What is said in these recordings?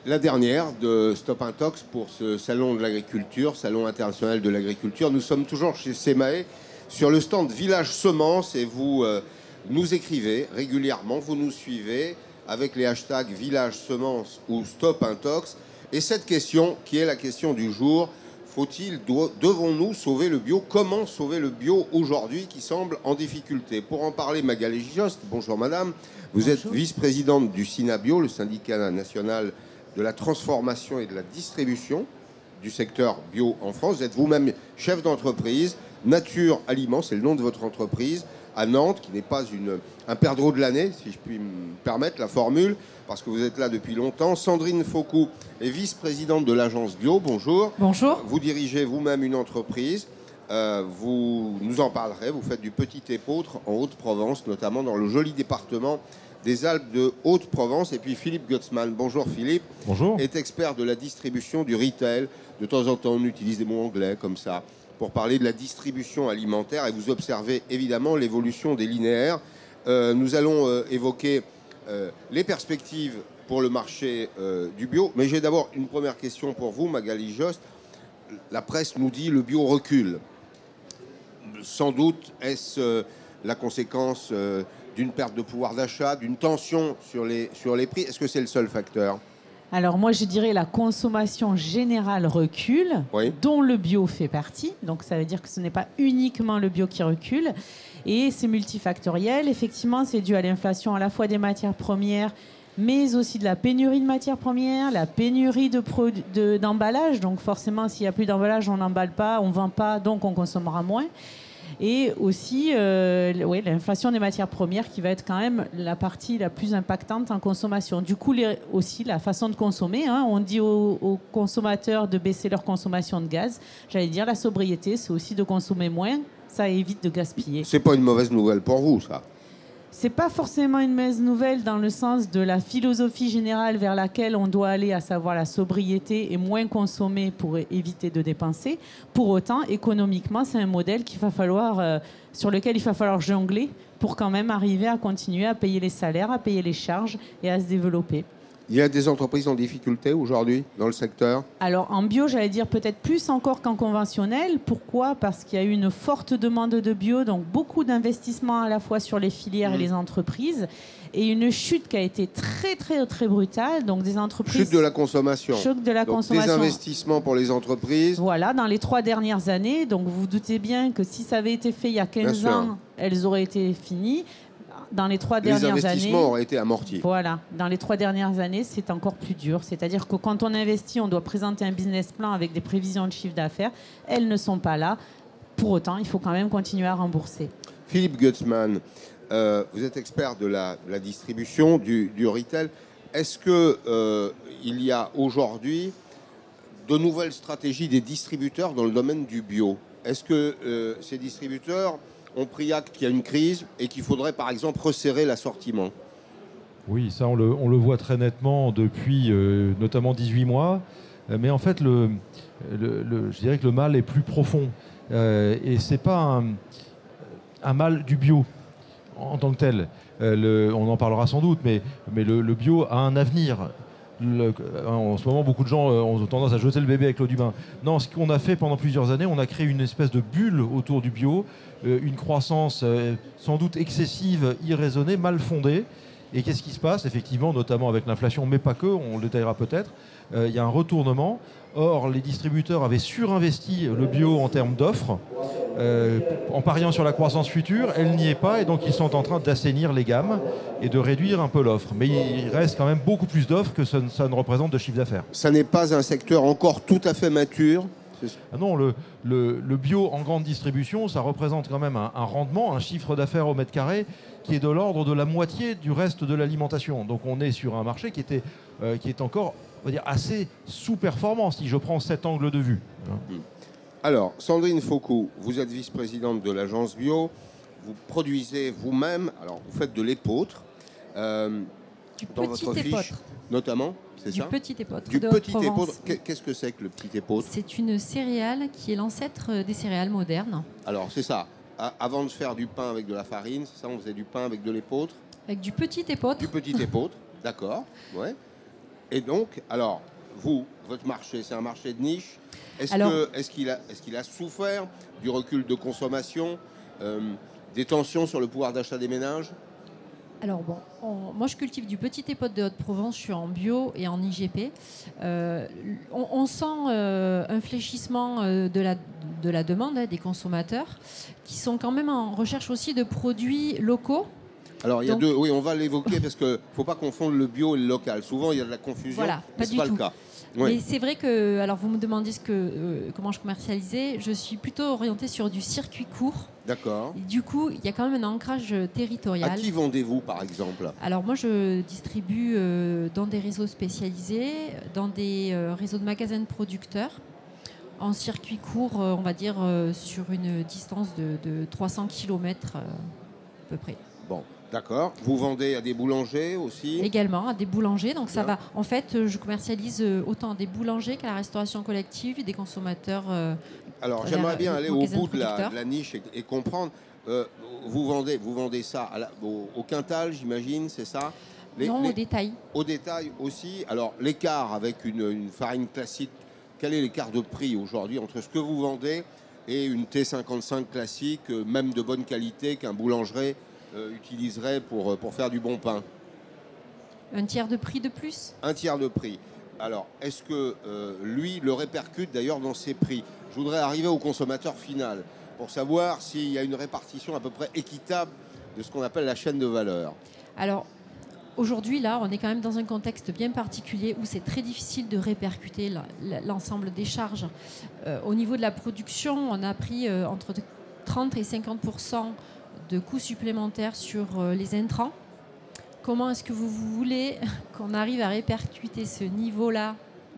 la dernière de Stop Intox pour ce salon de l'agriculture, salon international de l'agriculture. Nous sommes toujours chez Semae sur le stand Village Semences et vous nous écrivez régulièrement, vous nous suivez avec les hashtags Village Semences ou Stop Intox. Et cette question, qui est la question du jour, devons-nous sauver le bio? Comment sauver le bio aujourd'hui qui semble en difficulté? Pour en parler, Magali Jost, bonjour madame. Vous êtes vice-présidente du SINABio, le syndicat national de la transformation et de la distribution du secteur bio en France. Vous êtes vous-même chef d'entreprise. Nature Aliments, c'est le nom de votre entreprise, à Nantes, qui n'est pas un perdreau de l'année, si je puis me permettre la formule, parce que vous êtes là depuis longtemps. Sandrine Faucou est vice-présidente de l'agence Bio. Bonjour. Bonjour. Vous dirigez vous-même une entreprise. Vous nous en parlerez. Vous faites du petit épeautre en Haute-Provence, notamment dans le joli département des Alpes de Haute-Provence. Et puis Philippe Gutzmann. Bonjour Philippe. Bonjour. Est expert de la distribution du retail. De temps en temps, on utilise des mots anglais comme ça pour parler de la distribution alimentaire. Et vous observez évidemment l'évolution des linéaires. Nous allons évoquer les perspectives pour le marché du bio. Mais j'ai d'abord une première question pour vous, Magali Jost. La presse nous dit le bio recule. Sans doute, est-ce la conséquence d'une perte de pouvoir d'achat, d'une tension sur les prix? Est-ce que c'est le seul facteur? Alors moi, je dirais la consommation générale recule, oui, dont le bio fait partie. Donc ça veut dire que ce n'est pas uniquement le bio qui recule. Et c'est multifactoriel. Effectivement, c'est dû à l'inflation à la fois des matières premières, mais aussi de la pénurie de matières premières, la pénurie d'emballage. Donc forcément, s'il n'y a plus d'emballage, on n'emballe pas, on ne vend pas, donc on consommera moins. Et aussi l'inflation des matières premières qui va être quand même la partie la plus impactante en consommation. Du coup, aussi la façon de consommer. On dit aux consommateurs de baisser leur consommation de gaz. J'allais dire la sobriété, c'est aussi de consommer moins. Ça évite de gaspiller. C'est pas une mauvaise nouvelle pour vous, ça? C'est pas forcément une mauvaise nouvelle dans le sens de la philosophie générale vers laquelle on doit aller, à savoir la sobriété et moins consommer pour éviter de dépenser. Pour autant, économiquement, c'est un modèle sur lequel il va falloir jongler pour quand même arriver à continuer à payer les salaires, à payer les charges et à se développer. Il y a des entreprises en difficulté aujourd'hui dans le secteur? Alors en bio, j'allais dire peut-être plus encore qu'en conventionnel. Pourquoi? Parce qu'il y a eu une forte demande de bio, donc beaucoup d'investissements à la fois sur les filières et les entreprises, et une chute qui a été très très très brutale. Donc des entreprises. Chute de la consommation. Chute de la donc, consommation. Des investissements pour les entreprises. Voilà, dans les 3 dernières années. Donc vous vous doutez bien que si ça avait été fait il y a 15 ans, elles auraient été finies. Dans les 3 dernières années, les investissements auraient été amortis. Voilà. Dans les 3 dernières années, c'est encore plus dur. C'est-à-dire que quand on investit, on doit présenter un business plan avec des prévisions de chiffre d'affaires. Elles ne sont pas là. Pour autant, il faut quand même continuer à rembourser. Philippe Gutzmann, vous êtes expert de la distribution, du retail. Est-ce qu'il y a aujourd'hui de nouvelles stratégies des distributeurs dans le domaine du bio? Est-ce que ces distributeurs ont pris acte qu'il y a une crise et qu'il faudrait, par exemple, resserrer l'assortiment? Oui, ça, on le voit très nettement depuis notamment 18 mois. Mais en fait, je dirais que le mal est plus profond. Et ce n'est pas un mal du bio en tant que tel. On en parlera sans doute, mais le bio a un avenir. En ce moment, beaucoup de gens ont tendance à jeter le bébé avec l'eau du bain. Non, ce qu'on a fait pendant plusieurs années, on a créé une espèce de bulle autour du bio, une croissance sans doute excessive, irraisonnée, mal fondée. Et qu'est-ce qui se passe? Effectivement, notamment avec l'inflation, mais pas que, on le détaillera peut-être, il y a un retournement. Or, les distributeurs avaient surinvesti le bio en termes d'offres, en pariant sur la croissance future. Elle n'y est pas, et donc ils sont en train d'assainir les gammes et de réduire un peu l'offre. Mais il reste quand même beaucoup plus d'offres que ça ne représente de chiffre d'affaires. Ça n'est pas un secteur encore tout à fait mature? Ah non, le bio en grande distribution, ça représente quand même un rendement, un chiffre d'affaires au mètre carré qui est de l'ordre de la moitié du reste de l'alimentation. Donc on est sur un marché qui est encore, on va dire, assez sous-performant si je prends cet angle de vue. Alors, Sandrine Faucou, vous êtes vice-présidente de l'agence Bio. Vous produisez vous-même, alors vous faites de l'épeautre. Du dans petit votre fiche, épeautre. Notamment, c'est ça? Du petit épeautre. Du de petit Haute-Provence. épeautre. Qu'est-ce que c'est que le petit épeautre? C'est une céréale qui est l'ancêtre des céréales modernes. Alors, c'est ça. Avant de faire du pain avec de la farine, c'est ça, on faisait du pain avec de l'épeautre? Avec du petit épeautre. Du petit épeautre, d'accord. Ouais. Et donc, alors, votre marché, c'est un marché de niche. Est-ce qu'il a souffert du recul de consommation, des tensions sur le pouvoir d'achat des ménages? Alors bon, moi je cultive du petit épeautre de Haute-Provence, je suis en bio et en IGP. On sent un fléchissement de la demande des consommateurs qui sont quand même en recherche aussi de produits locaux. Alors, il y a deux, oui, on va l'évoquer parce qu'il ne faut pas confondre le bio et le local. Souvent, il y a de la confusion, voilà, mais ce n'est pas le cas. Oui. Mais c'est vrai que, alors vous me demandiez comment je commercialisais, je suis plutôt orientée sur du circuit court. D'accord. Du coup, il y a quand même un ancrage territorial. À qui vendez-vous, par exemple? Alors moi, je distribue dans des réseaux spécialisés, dans des réseaux de magasins de producteurs, en circuit court, on va dire sur une distance de 300 km à peu près. Bon, d'accord. Vous vendez à des boulangers aussi? Également, à des boulangers. Donc ça Bien. va. En fait, je commercialise autant des boulangers qu'à la restauration collective, des consommateurs. Alors, j'aimerais bien aller au bout de la niche et comprendre. Vous vendez ça au quintal, j'imagine, c'est ça? Non, au détail. Au détail aussi. Alors, l'écart avec une farine classique, quel est l'écart de prix aujourd'hui entre ce que vous vendez et une T55 classique, même de bonne qualité, qu'un boulanger utiliserait pour faire du bon pain? Un tiers de prix de plus. Un tiers de prix. Alors, est-ce que lui le répercute d'ailleurs dans ses prix? Je voudrais arriver au consommateur final pour savoir s'il y a une répartition à peu près équitable de ce qu'on appelle la chaîne de valeur. Alors, aujourd'hui, là, on est quand même dans un contexte bien particulier où c'est très difficile de répercuter l'ensemble des charges. Au niveau de la production, on a pris entre 30 et 50% de coûts supplémentaires sur les intrants. Comment est-ce que vous voulez qu'on arrive à répercuter ce niveau-là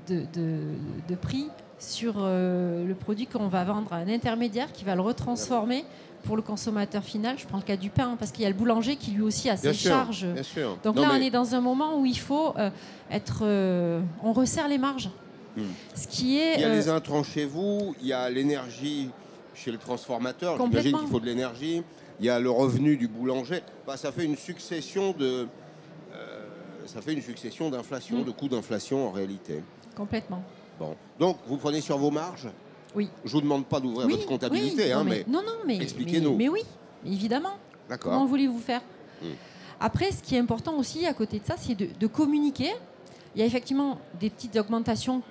de prix sur le produit qu'on va vendre à un intermédiaire qui va le retransformer pour le consommateur final? Je prends le cas du pain, parce qu'il y a le boulanger qui lui aussi a ses charges. Bien sûr. Donc on est dans un moment où il faut on resserre les marges. Ce qui est, il y a les intrants chez vous, il y a l'énergie chez le transformateur, j'imagine qu'il faut de l'énergie, il y a le revenu du boulanger. Bah, ça fait une succession d'inflation, de coûts d'inflation en réalité. Complètement. Bon. Donc, vous prenez sur vos marges? Oui. Je ne vous demande pas d'ouvrir votre comptabilité, oui. Mais expliquez-nous. Mais oui, évidemment. D'accord. Comment voulez-vous faire? Après, ce qui est important aussi à côté de ça, c'est de communiquer. Il y a effectivement des petites augmentations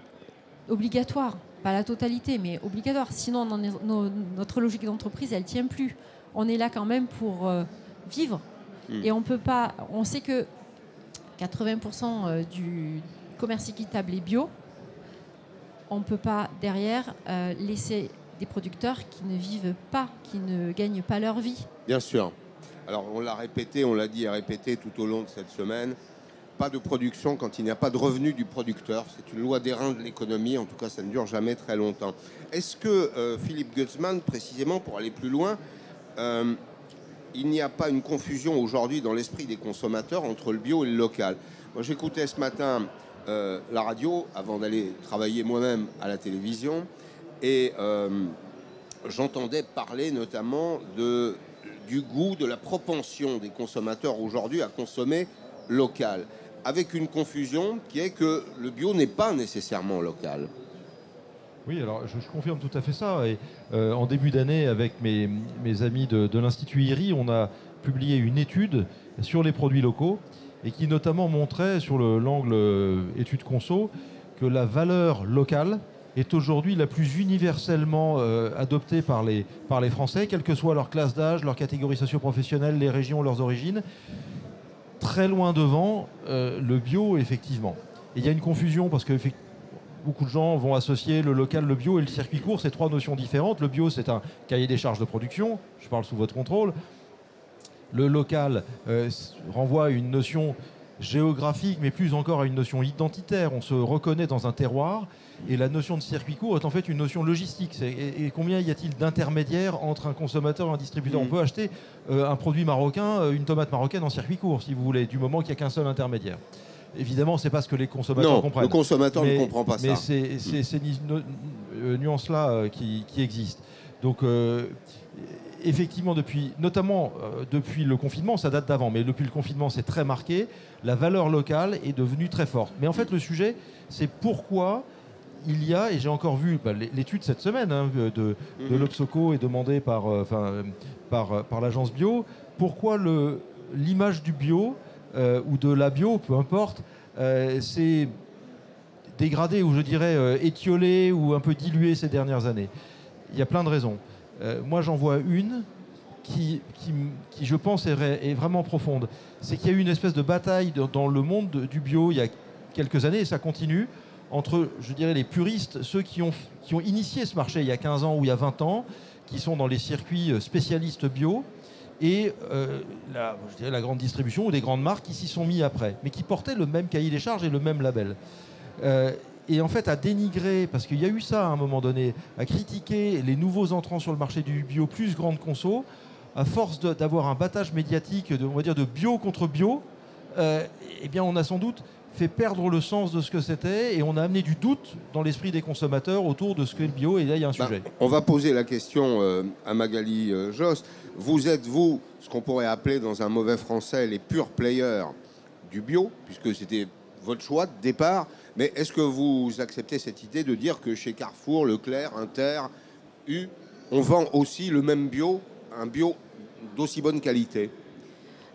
obligatoires, pas la totalité, mais obligatoires. Sinon, notre logique d'entreprise, elle ne tient plus. On est là quand même pour vivre. Et on peut pas. On sait que 80% du commerce équitable est bio. On ne peut pas derrière laisser des producteurs qui ne vivent pas, qui ne gagnent pas leur vie. Bien sûr. Alors on l'a répété, on l'a dit et répété tout au long de cette semaine, pas de production quand il n'y a pas de revenu du producteur. C'est une loi d'airain de l'économie, en tout cas ça ne dure jamais très longtemps. Est-ce que Philippe Gutzmann, précisément pour aller plus loin, il n'y a pas une confusion aujourd'hui dans l'esprit des consommateurs entre le bio et le local? Moi j'écoutais ce matin la radio avant d'aller travailler moi-même à la télévision et j'entendais parler notamment du goût, de la propension des consommateurs aujourd'hui à consommer local, avec une confusion qui est que le bio n'est pas nécessairement local. Oui, alors je confirme tout à fait ça. Et, en début d'année, avec mes amis de l'Institut IRI, on a publié une étude sur les produits locaux et qui notamment montrait sur l'angle étude conso que la valeur locale est aujourd'hui la plus universellement adoptée par les Français, quelle que soit leur classe d'âge, leur catégorie socio-professionnelle, les régions, leurs origines. Très loin devant le bio, effectivement. Et il y a une confusion parce que beaucoup de gens vont associer le local, le bio et le circuit court. C'est trois notions différentes. Le bio, c'est un cahier des charges de production. Je parle sous votre contrôle. Le local renvoie à une notion géographique, mais plus encore à une notion identitaire. On se reconnaît dans un terroir. Et la notion de circuit court est en fait une notion logistique. Et combien y a-t-il d'intermédiaires entre un consommateur et un distributeur? On peut acheter un produit marocain, une tomate marocaine en circuit court, si vous voulez, du moment qu'il n'y a qu'un seul intermédiaire. Évidemment, ce n'est pas ce que les consommateurs comprennent. Non, le consommateur ne comprend pas ça. Mais c'est ces nuances-là qui existent. Donc, effectivement, notamment depuis le confinement, ça date d'avant, mais depuis le confinement, c'est très marqué, la valeur locale est devenue très forte. Mais en fait, le sujet, c'est pourquoi il y a, et j'ai encore vu l'étude cette semaine de l'Obsoco et demandée par l'agence bio, pourquoi l'image du bio ou de la bio, peu importe, s'est dégradée ou je dirais étiolée ou un peu diluée ces dernières années. Il y a plein de raisons. Moi, j'en vois une qui je pense, est vraiment profonde. C'est qu'il y a eu une espèce de bataille dans le monde du bio il y a quelques années, et ça continue, entre, je dirais, les puristes, ceux qui ont initié ce marché il y a 15 ans ou il y a 20 ans, qui sont dans les circuits spécialistes bio, et la grande distribution ou des grandes marques qui s'y sont mis après, mais qui portaient le même cahier des charges et le même label. Et en fait, à dénigrer, parce qu'il y a eu ça à un moment donné, à critiquer les nouveaux entrants sur le marché du bio plus grande conso, à force d'avoir un battage médiatique, on va dire de bio contre bio, eh bien, on a sans doute fait perdre le sens de ce que c'était et on a amené du doute dans l'esprit des consommateurs autour de ce qu'est le bio. Et là, il y a un sujet. On va poser la question à Magali Josse. Vous êtes, ce qu'on pourrait appeler dans un mauvais français, les pure players du bio, puisque c'était votre choix de départ. Mais est-ce que vous acceptez cette idée de dire que chez Carrefour, Leclerc, Inter, on vend aussi le même bio, un bio d'aussi bonne qualité?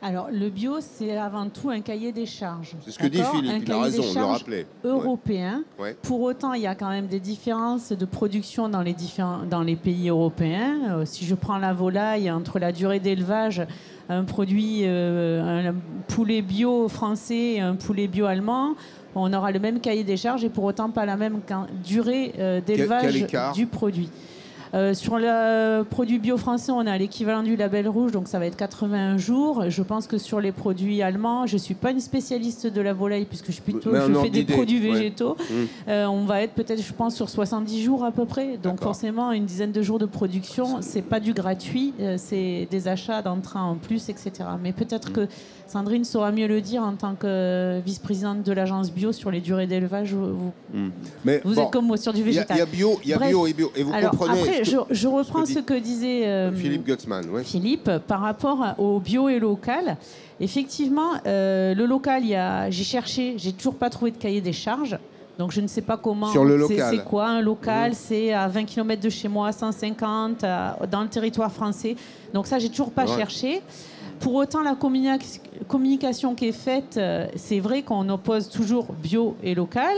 Alors, le bio, c'est avant tout un cahier des charges. C'est ce que dit Philippe, il a raison, on le rappelait. Européen. Ouais. Pour autant, il y a quand même des différences de production dans les pays européens. Si je prends la volaille, entre la durée d'élevage, un poulet bio français et un poulet bio allemand, on aura le même cahier des charges et pour autant pas la même durée d'élevage du produit. Sur le produit bio français, on a l'équivalent du label rouge, donc ça va être 81 jours. Je pense que sur les produits allemands, je ne suis pas une spécialiste de la volaille puisque je fais des produits végétaux. On va être peut-être, je pense, sur 70 jours à peu près. Donc forcément, une dizaine de jours de production, c'est pas du gratuit, c'est des achats d'entrants en plus, etc. Mais peut-être que Sandrine saura mieux le dire en tant que vice-présidente de l'agence bio sur les durées d'élevage. Vous êtes comme moi sur du végétal. Il y a bio et bio. Et vous comprenez. Après, je reprends ce que disait Philippe Gutzmann. Ouais. Philippe par rapport au bio et local. Effectivement, le local, j'ai cherché, j'ai toujours pas trouvé de cahier des charges. Donc je ne sais pas comment. Sur le local. C'est quoi un local? C'est à 20 km de chez moi, 150 dans le territoire français. Donc ça, j'ai toujours pas cherché. Pour autant, la communication qui est faite, c'est vrai qu'on oppose toujours bio et local.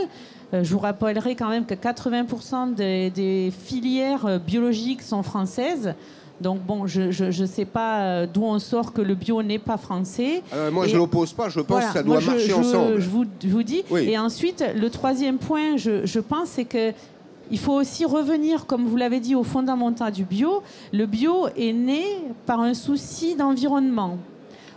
Je vous rappellerai quand même que 80% des filières biologiques sont françaises. Donc bon, je ne sais pas d'où on sort que le bio n'est pas français. Moi, je ne l'oppose pas. Je pense que ça doit marcher ensemble. Je vous dis. Oui. Et ensuite, le troisième point, je pense, c'est que il faut aussi revenir, comme vous l'avez dit, aux fondamentaux du bio. Le bio est né par un souci d'environnement.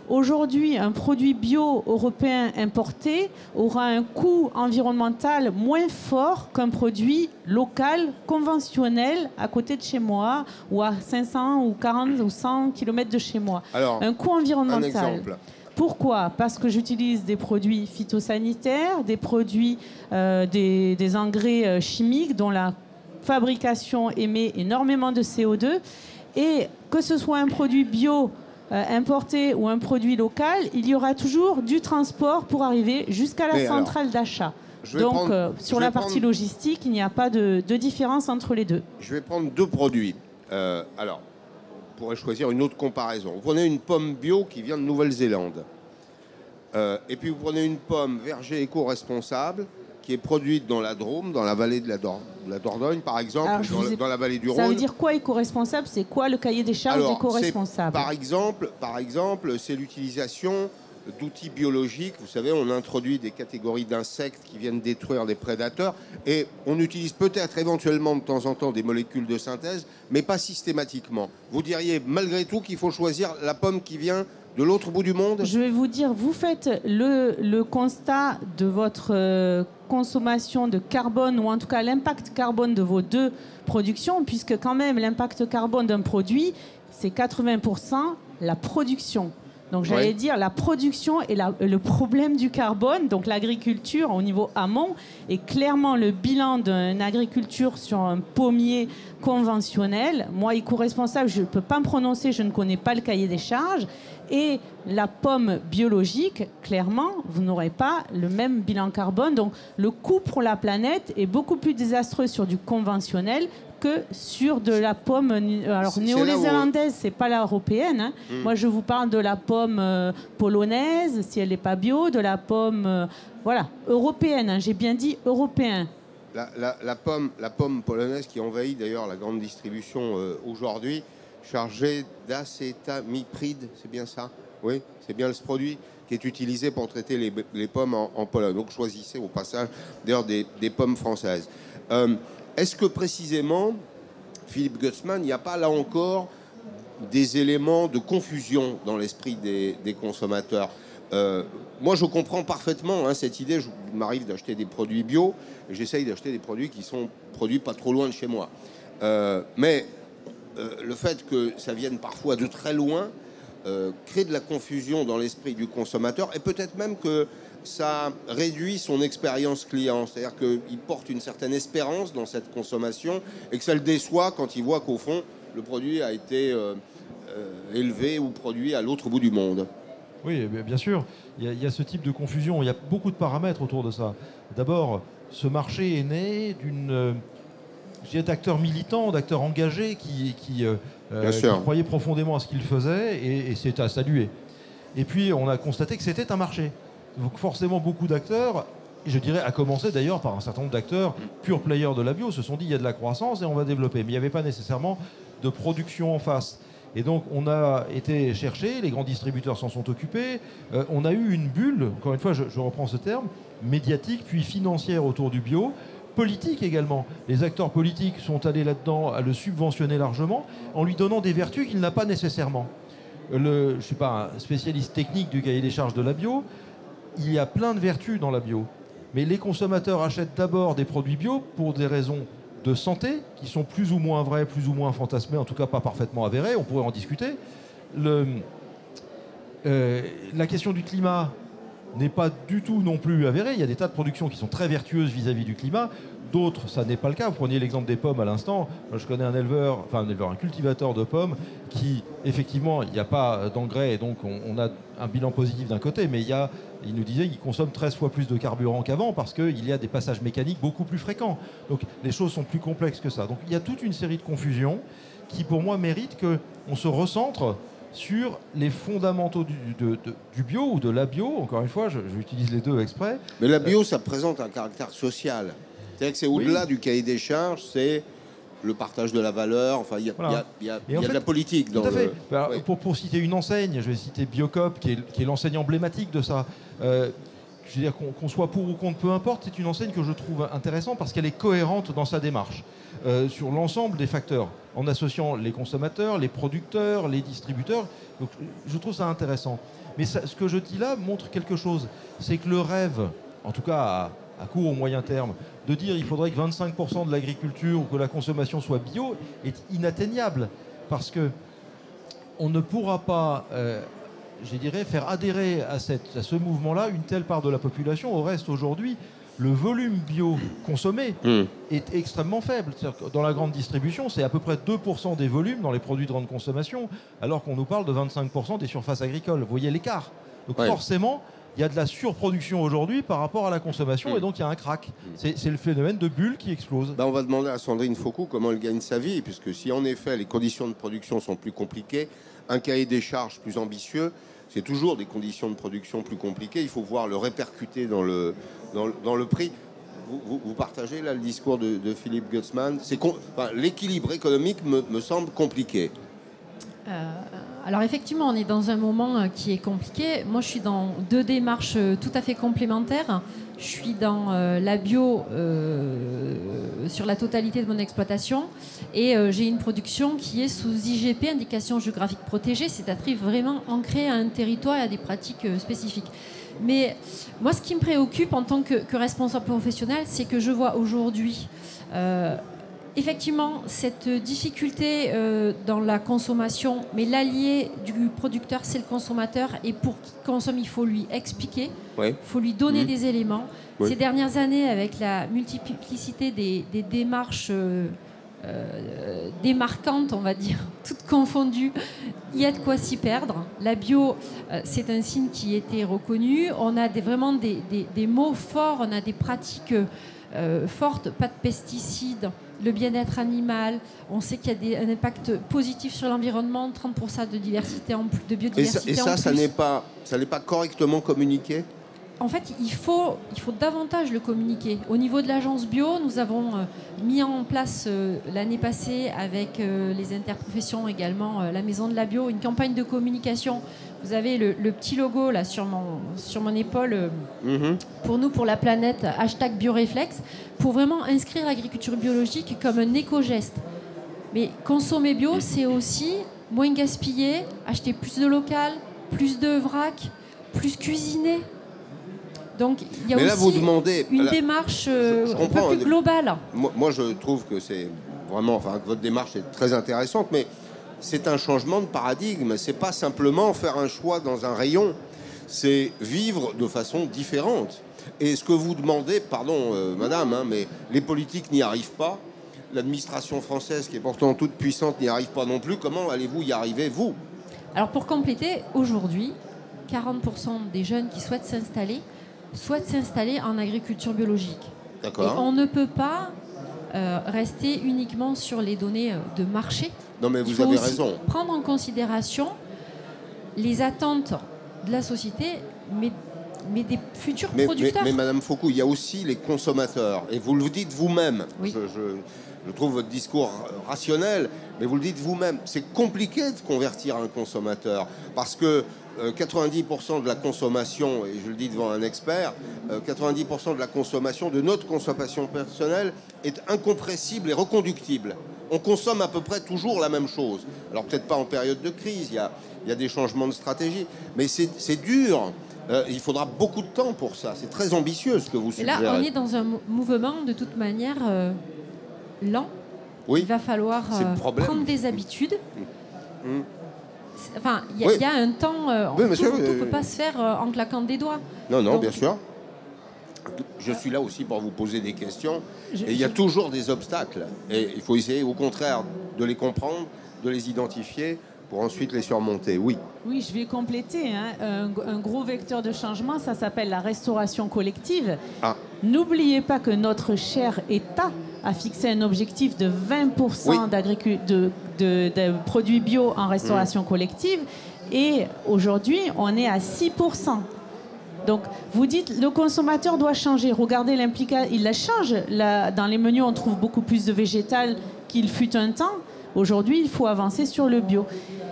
Aujourd'hui, un produit bio européen importé aura un coût environnemental moins fort qu'un produit local, conventionnel, à côté de chez moi, ou à 500 ou 40 ou 100 km de chez moi. Alors, un coût environnemental. Un exemple. Pourquoi? Parce que j'utilise des produits phytosanitaires, des produits, des engrais chimiques dont la fabrication émet énormément de CO2. Et que ce soit un produit bio importé ou un produit local, il y aura toujours du transport pour arriver jusqu'à la centrale d'achat. Donc, sur la partie logistique, il n'y a pas de différence entre les deux. Je vais prendre deux produits. Alors, on pourrait choisir une autre comparaison. Vous prenez une pomme bio qui vient de Nouvelle-Zélande. Et puis vous prenez une pomme verger éco-responsable qui est produite dans la Drôme, dans la vallée de la Dordogne, par exemple, dans la vallée du Rhône. Ça veut dire quoi éco-responsable? C'est quoi le cahier des charges d'éco-responsable? Par exemple, c'est l'utilisation d'outils biologiques. Vous savez, on introduit des catégories d'insectes qui viennent détruire des prédateurs et on utilise peut-être éventuellement de temps en temps des molécules de synthèse, mais pas systématiquement. Vous diriez malgré tout qu'il faut choisir la pomme qui vient de l'autre bout du monde? Je vais vous dire, vous faites le constat de votre consommation de carbone, ou en tout cas l'impact carbone de vos deux productions, puisque quand même l'impact carbone d'un produit, c'est 80% la production. Donc j'allais dire la production et le problème du carbone, donc l'agriculture au niveau amont, et clairement le bilan d'une agriculture sur un pommier conventionnel. Moi, éco-responsable, je ne peux pas me prononcer, je ne connais pas le cahier des charges. Et la pomme biologique, clairement, vous n'aurez pas le même bilan carbone. Donc le coût pour la planète est beaucoup plus désastreux sur du conventionnel que sur de la pomme néo-zélandaise, c'est pas la européenne. Hein. Moi, je vous parle de la pomme polonaise, si elle n'est pas bio, de la pomme européenne. Hein. J'ai bien dit européen. La pomme polonaise qui envahit d'ailleurs la grande distribution aujourd'hui, chargée d'acétamipride, c'est bien ça? Oui, c'est bien ce produit qui est utilisé pour traiter les pommes en Pologne. Donc choisissez au passage d'ailleurs des pommes françaises. Est-ce que précisément, Philippe Gutzmann, il n'y a pas là encore des éléments de confusion dans l'esprit des consommateurs? Moi, je comprends parfaitement cette idée. Il m'arrive d'acheter des produits bio et j'essaye d'acheter des produits qui sont produits pas trop loin de chez moi. Mais le fait que ça vienne parfois de très loin crée de la confusion dans l'esprit du consommateur et peut-être même que ça réduit son expérience client. C'est-à-dire qu'il porte une certaine espérance dans cette consommation et que ça le déçoit quand il voit qu'au fond, le produit a été élevé ou produit à l'autre bout du monde. Oui, bien sûr. Il y a ce type de confusion. Il y a beaucoup de paramètres autour de ça. D'abord, ce marché est né d'acteurs militants, d'acteurs engagés qui croyaient profondément à ce qu'ils faisaient et c'est à saluer. Et puis, on a constaté que c'était un marché. Donc forcément, beaucoup d'acteurs, je dirais, à commencer d'ailleurs par un certain nombre d'acteurs pure players de la bio, se sont dit il y a de la croissance et on va développer. Mais il n'y avait pas nécessairement de production en face. Et donc, on a été chercher, les grands distributeurs s'en sont occupés. On a eu une bulle, encore une fois, je reprends ce terme, médiatique puis financière autour du bio, politique également. Les acteurs politiques sont allés là-dedans à le subventionner largement en lui donnant des vertus qu'il n'a pas nécessairement. Je ne suis pas un spécialiste technique du cahier des charges de la bio. Il y a plein de vertus dans la bio. Mais les consommateurs achètent d'abord des produits bio pour des raisons de santé, qui sont plus ou moins vraies, plus ou moins fantasmées, en tout cas pas parfaitement avérées, on pourrait en discuter. La question du climat n'est pas du tout non plus avérée. Il y a des tas de productions qui sont très vertueuses vis-à-vis du climat. D'autres, ça n'est pas le cas. Vous preniez l'exemple des pommes à l'instant. Je connais un cultivateur de pommes qui, effectivement, il n'y a pas d'engrais et donc on a un bilan positif d'un côté, mais il nous disait qu'il consomme 13 fois plus de carburant qu'avant parce qu'il y a des passages mécaniques beaucoup plus fréquents. Donc les choses sont plus complexes que ça. Donc il y a toute une série de confusions qui, pour moi, méritent qu'on se recentre sur les fondamentaux du bio ou de la bio. Encore une fois, j'utilise les deux exprès. Mais la bio, ça présente un caractère social. C'est-à-dire que c'est au-delà du cahier des charges, c'est le partage de la valeur. Enfin, il y a de la politique. Tout à fait. Alors, pour citer une enseigne, je vais citer Biocop, qui est l'enseigne emblématique de ça. Je veux dire qu'on soit pour ou contre, peu importe, c'est une enseigne que je trouve intéressante parce qu'elle est cohérente dans sa démarche sur l'ensemble des facteurs, en associant les consommateurs, les producteurs, les distributeurs. Donc, je trouve ça intéressant. Mais ce que je dis là montre quelque chose. C'est que le rêve, en tout cas à court ou moyen terme, de dire il faudrait que 25% de l'agriculture ou que la consommation soit bio est inatteignable. Parce que on ne pourra pas... je dirais, faire adhérer à ce mouvement-là une telle part de la population. Au reste, aujourd'hui, le volume bio consommé est extrêmement faible. Dans la grande distribution, c'est à peu près 2% des volumes dans les produits de grande consommation, alors qu'on nous parle de 25% des surfaces agricoles. Vous voyez l'écart. Donc forcément, il y a de la surproduction aujourd'hui par rapport à la consommation, et donc il y a un crack. C'est le phénomène de bulle qui explose. On va demander à Sandrine Faucou comment elle gagne sa vie, puisque si en effet les conditions de production sont plus compliquées, un cahier des charges plus ambitieux, c'est toujours des conditions de production plus compliquées. Il faut voir le répercuter dans le prix. Vous partagez là le discours de Philippe Gutzmann. L'équilibre économique me semble compliqué. Alors effectivement, on est dans un moment qui est compliqué. Moi, je suis dans deux démarches tout à fait complémentaires. Je suis dans la bio sur la totalité de mon exploitation et j'ai une production qui est sous IGP, indication géographique protégée, c'est-à-dire vraiment ancrée à un territoire et à des pratiques spécifiques. Mais moi, ce qui me préoccupe en tant que responsable professionnel, c'est que je vois aujourd'hui Effectivement, cette difficulté dans la consommation, mais l'allié du producteur, c'est le consommateur. Et pour qu'il consomme, il faut lui expliquer, il faut lui donner des éléments. Ces dernières années, avec la multiplicité des démarches démarquantes, on va dire, toutes confondues, il y a de quoi s'y perdre. La bio, c'est un signe qui était reconnu. On a vraiment des mots forts, on a des pratiques fortes, pas de pesticides, le bien-être animal. On sait qu'il y a un impact positif sur l'environnement, 30% de diversité de biodiversité. Et ça n'est pas correctement communiqué? En fait, il faut davantage le communiquer. Au niveau de l'agence bio, nous avons mis en place l'année passée avec les interprofessions également, la Maison de la Bio, une campagne de communication. Vous avez le petit logo là sur mon épaule, pour nous, pour la planète, #Bioréflexe, pour vraiment inscrire l'agriculture biologique comme un éco-geste. Mais consommer bio, c'est aussi moins gaspiller, acheter plus de local, plus de vrac, plus cuisiner. Donc il y a aussi vous demandez, une démarche un peu plus globale. Moi, je trouve que c'est vraiment, que votre démarche est très intéressante, mais c'est un changement de paradigme. C'est pas simplement faire un choix dans un rayon, c'est vivre de façon différente. Et ce que vous demandez, pardon, madame, mais les politiques n'y arrivent pas. L'administration française, qui est pourtant toute puissante, n'y arrive pas non plus. Comment allez-vous y arriver, vous? Alors pour compléter, aujourd'hui, 40% des jeunes qui souhaitent s'installer en agriculture biologique. D'accord. Et on ne peut pas rester uniquement sur les données de marché. Non, mais vous avez raison. Prendre en considération les attentes de la société, mais des futurs producteurs. Mais Madame Foucault, il y a aussi les consommateurs. Et vous le dites vous-même. Oui. Je trouve votre discours rationnel, mais vous le dites vous-même. C'est compliqué de convertir un consommateur parce que 90% de la consommation, et je le dis devant un expert, 90% de la consommation, de notre consommation personnelle, est incompressible et reconductible. On consomme à peu près toujours la même chose. Alors peut-être pas en période de crise, il y a des changements de stratégie, mais c'est dur. Il faudra beaucoup de temps pour ça. C'est très ambitieux ce que vous suggérez. Et là, on est dans un mouvement de toute manière lent. Oui. Il va falloir prendre des habitudes. Enfin, il y a un temps, tout ne peut pas se faire en claquant des doigts. Non, donc, bien sûr. Je suis là aussi pour vous poser des questions. Et il y a toujours des obstacles. Et il faut essayer, au contraire, de les comprendre, de les identifier pour ensuite les surmonter. Oui. Oui, je vais compléter. Un gros vecteur de changement, ça s'appelle la restauration collective. N'oubliez pas que notre cher État a fixé un objectif de 20% de produits bio en restauration collective. Et aujourd'hui, on est à 6%. Donc, vous dites, le consommateur doit changer. Regardez l'implication, il la change. Dans les menus, on trouve beaucoup plus de végétal qu'il fut un temps. Aujourd'hui, il faut avancer sur le bio.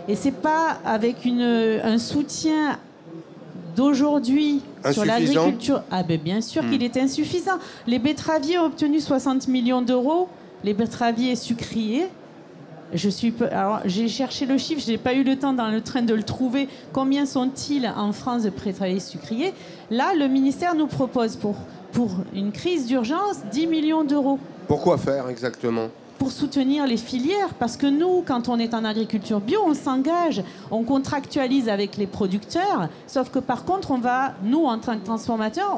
Et c'est pas avec un soutien d'aujourd'hui sur l'agriculture. Ah ben bien sûr qu'il est insuffisant. Les betteraviers ont obtenu 60 millions d'euros. Les betteraviers sucriers. Alors, j'ai cherché le chiffre, je n'ai pas eu le temps dans le train de le trouver. Combien sont-ils en France de betteraviers sucriers? Là, le ministère nous propose pour une crise d'urgence 10 millions d'euros. Pourquoi faire exactement? Pour soutenir les filières, parce que nous, quand on est en agriculture bio, on s'engage, on contractualise avec les producteurs, sauf que par contre, nous, en tant que transformateurs,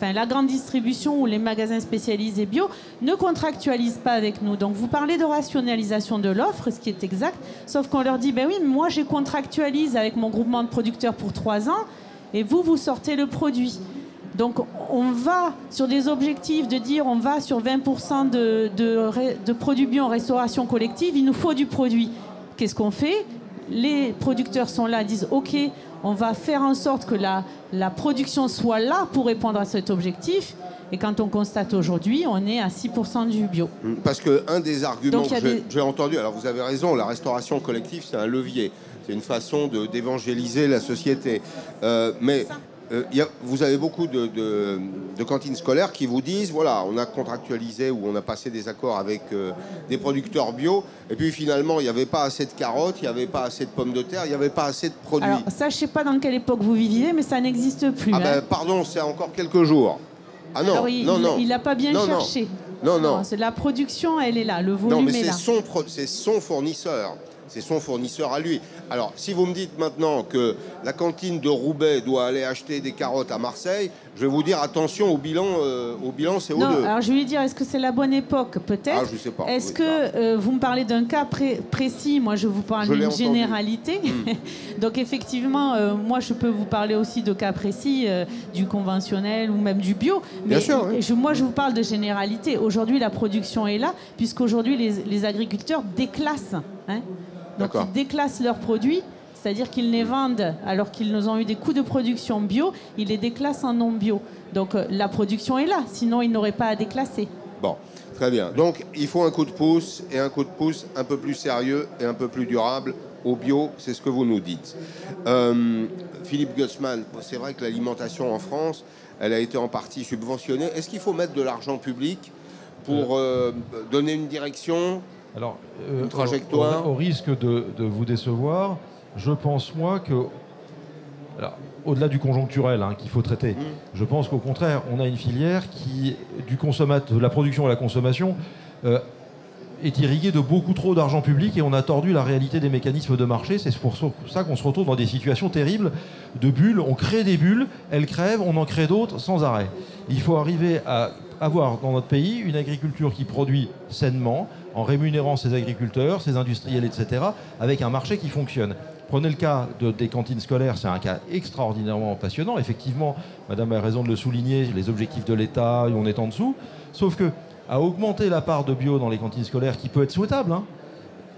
la grande distribution ou les magasins spécialisés bio ne contractualisent pas avec nous. Donc vous parlez de rationalisation de l'offre, ce qui est exact, sauf qu'on leur dit, ben oui, moi je contractualise avec mon groupement de producteurs pour 3 ans, et vous sortez le produit. Donc on va sur des objectifs de dire on va sur 20% de produits bio en restauration collective, il nous faut du produit. Qu'est-ce qu'on fait? Les producteurs sont là, disent ok, on va faire en sorte que la production soit là pour répondre à cet objectif. Et quand on constate aujourd'hui, on est à 6% du bio. Parce qu'un des arguments que j'ai entendu, alors vous avez raison, la restauration collective c'est un levier, c'est une façon d'évangéliser la société. Mais vous avez beaucoup de cantines scolaires qui vous disent, voilà, on a contractualisé ou on a passé des accords avec des producteurs bio, et puis finalement, il n'y avait pas assez de carottes, il n'y avait pas assez de pommes de terre, il n'y avait pas assez de produits. Alors ça, je ne sais pas dans quelle époque vous vivez, mais ça n'existe plus. Pardon, c'est encore quelques jours. Ah non, alors, il n'a pas bien cherché. Non, non. La production, elle est là, le volume Non, mais est là. c'est son fournisseur. C'est son fournisseur à lui. Alors, si vous me dites maintenant que la cantine de Roubaix doit aller acheter des carottes à Marseille, je vais vous dire attention au bilan CO2. Non, alors je vais lui dire, est-ce que c'est la bonne époque? Peut-être. Ah, je sais pas. Est-ce Oui, que vous me parlez d'un cas précis? Moi, je vous parle Je l'ai d'une entendu. généralité. Donc, effectivement, moi, je peux vous parler aussi de cas précis, du conventionnel ou même du bio. Bien Mais sûr, oui. moi, je vous parle de généralité. Aujourd'hui, la production est là, puisqu'aujourd'hui, les agriculteurs déclassent. Hein. Donc, D'accord. ils déclassent leurs produits. C'est-à-dire qu'ils les vendent alors qu'ils nous ont eu des coûts de production bio, ils les déclassent en non bio. Donc la production est là, sinon ils n'auraient pas à déclasser. Bon, très bien. Donc, il faut un coup de pouce, et un coup de pouce un peu plus sérieux et un peu plus durable au bio, c'est ce que vous nous dites. Philippe Gussmann, c'est vrai que l'alimentation en France, elle a été en partie subventionnée. Est-ce qu'il faut mettre de l'argent public pour donner une direction, Alors, une trajectoire? au risque de vous décevoir, je pense, moi, que, alors, au-delà du conjoncturel qu'il faut traiter, je pense qu'au contraire, on a une filière qui, de la production à la consommation, est irriguée de beaucoup trop d'argent public et on a tordu la réalité des mécanismes de marché. C'est pour ça qu'on se retrouve dans des situations terribles de bulles. On crée des bulles, elles crèvent, on en crée d'autres sans arrêt. Il faut arriver à avoir dans notre pays une agriculture qui produit sainement, en rémunérant ses agriculteurs, ses industriels, etc., avec un marché qui fonctionne. Prenez le cas des cantines scolaires, c'est un cas extraordinairement passionnant. Effectivement, Madame a raison de le souligner, les objectifs de l'État, on est en dessous. Sauf que à augmenter la part de bio dans les cantines scolaires, qui peut être souhaitable,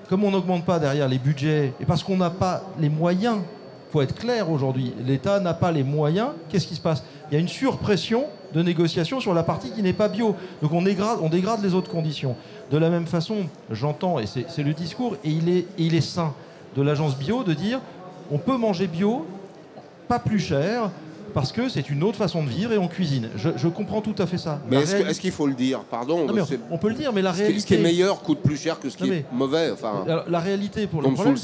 comme on n'augmente pas derrière les budgets, et parce qu'on n'a pas les moyens, il faut être clair aujourd'hui, l'État n'a pas les moyens, qu'est-ce qui se passe? Il y a une surpression de négociation sur la partie qui n'est pas bio. Donc on dégrade les autres conditions. De la même façon, j'entends, et c'est le discours, et il est sain, de l'agence bio de dire on peut manger bio, pas plus cher, parce que c'est une autre façon de vivre et on cuisine. Je comprends tout à fait ça. Mais est-ce qu'il faut le dire? Pardon. Non, mais on peut le dire, mais la réalité... Ce qui est meilleur coûte plus cher que ce qui est mauvais. Enfin, la réalité, pour le problème,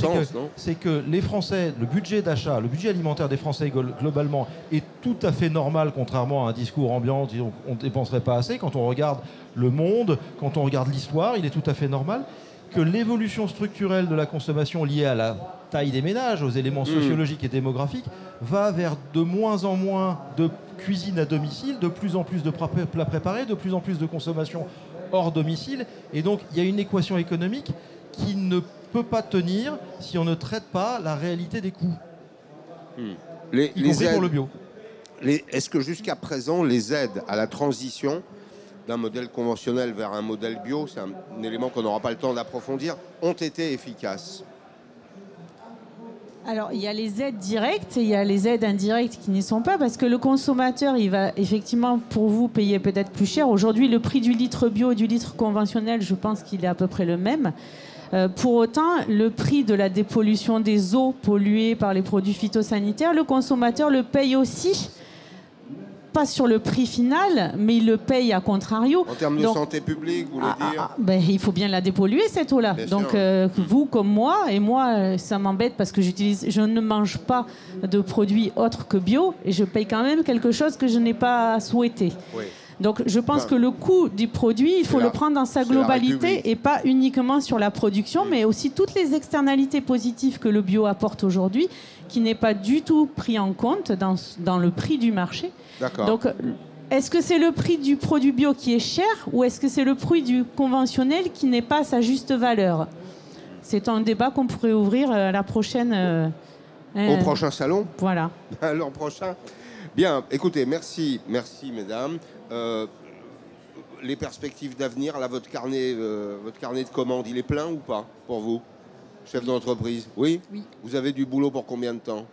c'est que les Français, le budget d'achat, le budget alimentaire des Français globalement est tout à fait normal, contrairement à un discours ambiant, disons, on ne dépenserait pas assez. Quand on regarde le monde, quand on regarde l'histoire, il est tout à fait normal que l'évolution structurelle de la consommation liée à la taille des ménages, aux éléments sociologiques et démographiques, va vers de moins en moins de cuisine à domicile, de plus en plus de plats préparés, de plus en plus de consommation hors domicile. Et donc, il y a une équation économique qui ne peut pas tenir si on ne traite pas la réalité des coûts. Y compris pour le bio. Est-ce que jusqu'à présent, les aides à la transition d'un modèle conventionnel vers un modèle bio, c'est un élément qu'on n'aura pas le temps d'approfondir, ont été efficaces? Alors, il y a les aides directes et il y a les aides indirectes qui n'y sont pas, parce que le consommateur, il va effectivement, pour vous, payer peut-être plus cher. Aujourd'hui, le prix du litre bio et du litre conventionnel, je pense qu'il est à peu près le même. Pour autant, le prix de la dépollution des eaux polluées par les produits phytosanitaires, le consommateur le paye aussi, pas sur le prix final, mais il le paye à contrario. En termes de santé publique, vous voulez dire? Il faut bien la dépolluer, cette eau-là. Bien donc, sûr. vous comme moi, et moi, ça m'embête parce que je ne mange pas de produits autres que bio, et je paye quand même quelque chose que je n'ai pas souhaité. Oui. Donc, je pense que le coût du produit, il faut le prendre dans sa globalité et pas uniquement sur la production, mais aussi toutes les externalités positives que le bio apporte aujourd'hui, qui n'est pas du tout pris en compte dans le prix du marché. D'accord. Donc, est-ce que c'est le prix du produit bio qui est cher ou est-ce que c'est le prix du conventionnel qui n'est pas sa juste valeur? C'est un débat qu'on pourrait ouvrir à la prochaine... au prochain salon? Voilà. L'an prochain. Bien, écoutez, merci mesdames. Les perspectives d'avenir, là, votre carnet de commandes, il est plein ou pas pour vous, chef d'entreprise? Oui. Vous avez du boulot pour combien de temps?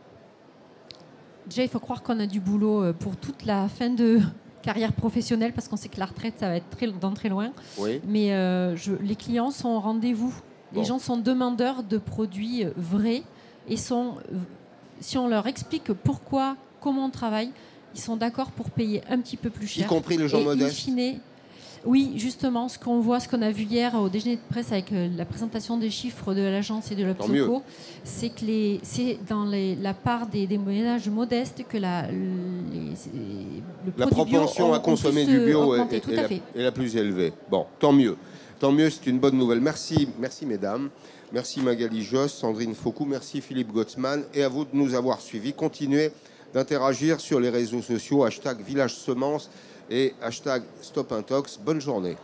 Déjà, il faut croire qu'on a du boulot pour toute la fin de carrière professionnelle, parce qu'on sait que la retraite, ça va être dans très loin. Oui. Mais les clients sont au rendez-vous. Bon. Les gens sont demandeurs de produits vrais et si on leur explique pourquoi, comment on travaille, ils sont d'accord pour payer un petit peu plus cher. Y compris les gens modestes. Oui, justement, ce qu'on a vu hier au déjeuner de presse avec la présentation des chiffres de l'agence et de l'Obsoco, c'est que c'est dans la part des ménages modestes que la propension à consommer du bio est la plus élevée. Bon, tant mieux. Tant mieux, c'est une bonne nouvelle. Merci mesdames. Merci Magali Josse, Sandrine Faucou, merci Philippe Gottsman. Et à vous de nous avoir suivis. Continuez d'interagir sur les réseaux sociaux, #VillageSemences et #StopIntox. Bonne journée.